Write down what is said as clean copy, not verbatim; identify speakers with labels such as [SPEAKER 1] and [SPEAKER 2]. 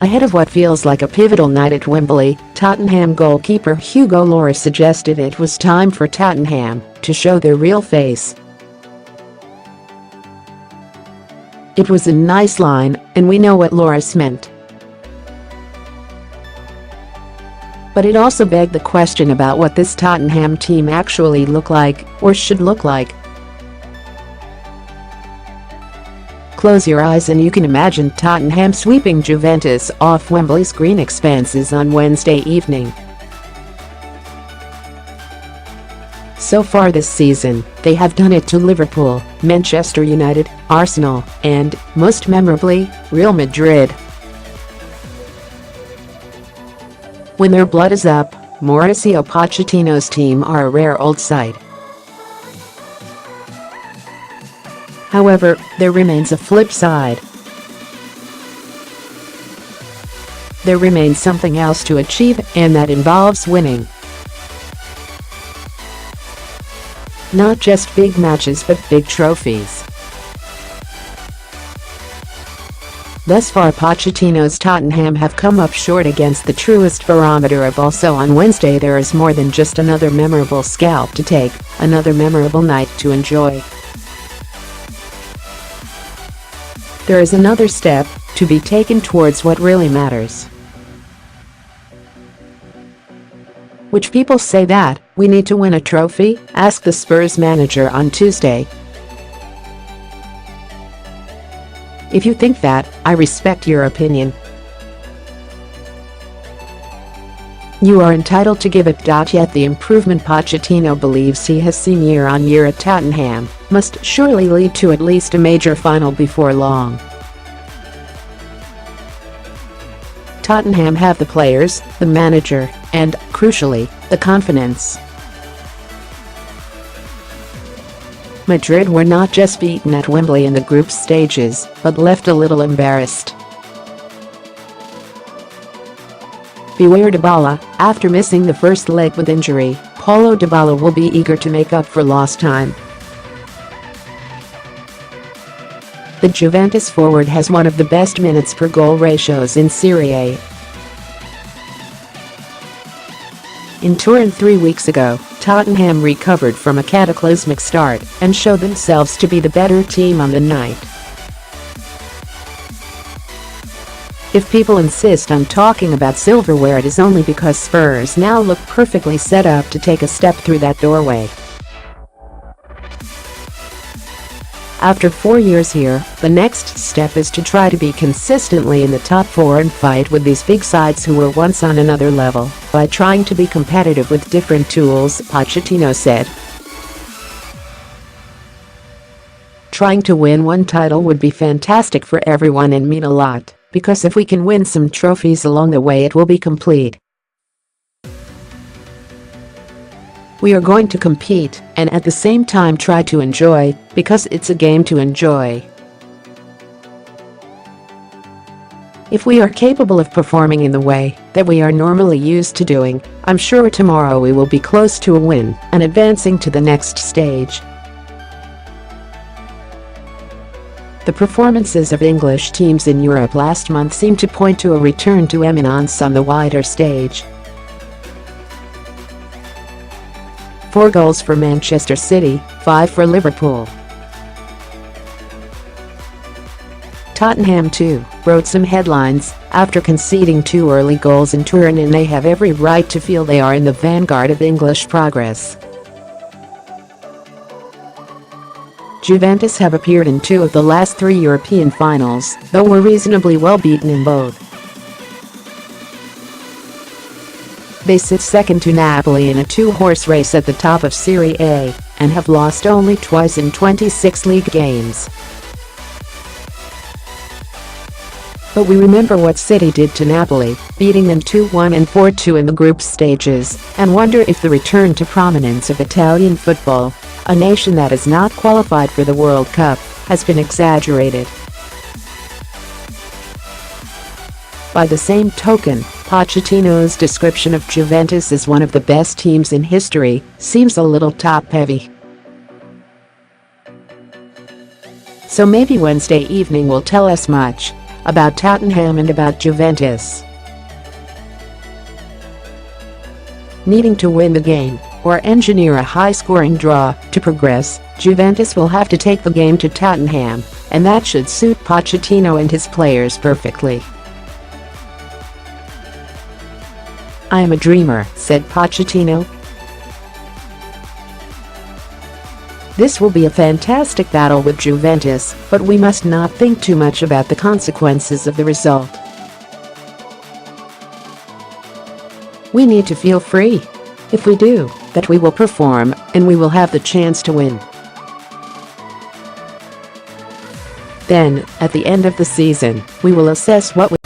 [SPEAKER 1] Ahead of what feels like a pivotal night at Wembley, Tottenham goalkeeper Hugo Llyoris suggested it was time for Tottenham to show their real face. It was a nice line, and we know what Lloris meant. But it also begged the question about what this Tottenham team actually look like, or should look like. Close your eyes and you can imagine Tottenham sweeping Juventus off Wembley's green expanses on Wednesday evening. So far this season, they have done it to Liverpool, Manchester United, Arsenal, and, most memorably, Real Madrid. When their blood is up, Mauricio Pochettino's team are a rare old sight. However, there remains a flip side. There remains something else to achieve, and that involves winning. Not just big matches but big trophies. Thus far, Pochettino's Tottenham have come up short against the truest barometer of all. So on Wednesday there is more than just another memorable scalp to take, another memorable night to enjoy. There is another step to be taken towards what really matters. Which people say that we need to win a trophy? Asked the Spurs manager on Tuesday. If you think that, I respect your opinion. You are entitled to give it. Yet the improvement Pochettino believes he has seen year on year at Tottenham must surely lead to at least a major final before long. Tottenham have the players, the manager, and, crucially, the confidence. Madrid were not just beaten at Wembley in the group stages, but left a little embarrassed. Beware Dybala. After missing the first leg with injury, Paulo Dybala will be eager to make up for lost time. The Juventus forward has one of the best minutes per goal ratios in Serie A. In Turin 3 weeks ago, Tottenham recovered from a cataclysmic start and showed themselves to be the better team on the night. If people insist on talking about silverware, it is only because Spurs now look perfectly set up to take a step through that doorway. After 4 years here, the next step is to try to be consistently in the top 4 and fight with these big sides who were once on another level, by trying to be competitive with different tools, Pochettino said. Trying to win one title would be fantastic for everyone and mean a lot, because if we can win some trophies along the way it will be complete. We are going to compete, and at the same time try to enjoy, because it's a game to enjoy. If we are capable of performing in the way that we are normally used to doing, I'm sure tomorrow we will be close to a win and advancing to the next stage. The performances of English teams in Europe last month seem to point to a return to eminence on the wider stage. 4 goals for Manchester City, 5 for Liverpool. Tottenham too wrote some headlines after conceding 2 early goals in Turin, and they have every right to feel they are in the vanguard of English progress. Juventus have appeared in 2 of the last 3 European finals, though were reasonably well beaten in both. They sit second to Napoli in a 2-horse race at the top of Serie A, and have lost only twice in 26 league games. But we remember what City did to Napoli, beating them 2-1 and 4-2 in the group stages, and wonder if the return to prominence of Italian football, a nation that has not qualified for the World Cup, has been exaggerated. By the same token, Pochettino's description of Juventus as one of the best teams in history seems a little top-heavy. So maybe Wednesday evening will tell us much. about Tottenham and about Juventus. Needing to win the game or engineer a high-scoring draw to progress, Juventus will have to take the game to Tottenham, and that should suit Pochettino and his players perfectly. "I am a dreamer," said Pochettino. "This will be a fantastic battle with Juventus, but we must not think too much about the consequences of the result. We need to feel free. If we do, that we will perform, and we will have the chance to win. Then, at the end of the season, we will assess what we